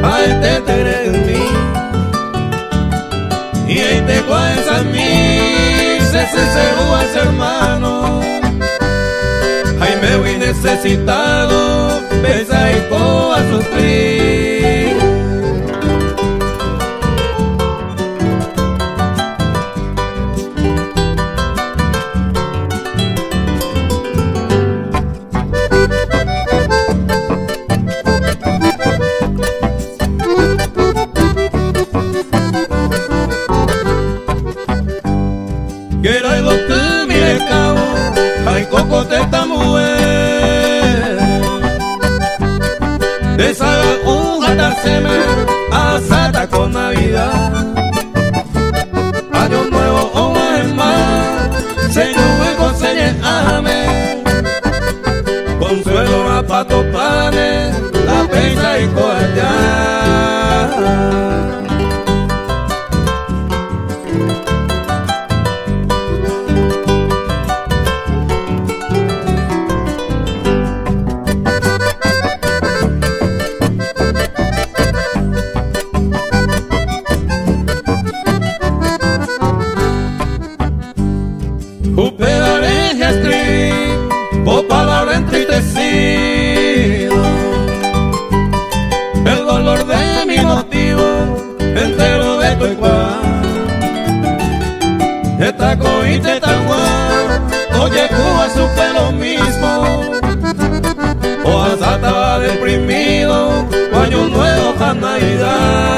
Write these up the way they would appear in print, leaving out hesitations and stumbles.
ay te tere en mí, y ahí te cues a mí, se sincero a ser hermano, ay me voy necesitado, besa y co a sufrir. Quiero algo que me cabo, ay cocoteta mujer, deshaga un atarceme, asata con Navidad, año nuevo o más, señor y conseñe ame, consuelo a pato pane, la pesa y coallá. Upedareja street, o palabra entristecido, el dolor de mi motivo, entero de tu igual. Esta coite tan guay, oye Cuba supe lo mismo, o hasta estaba deprimido, o año nuevo a Navidad.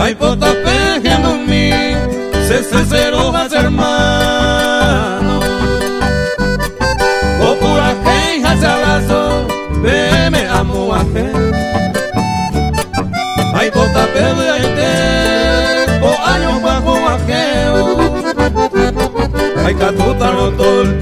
Ay, pota pejando en mí, se sincero a ser hermano, o pura queja se abrazo, me amo a gente. Ay, pota pejando, o años bajo ajeo, ay, catuta no todo el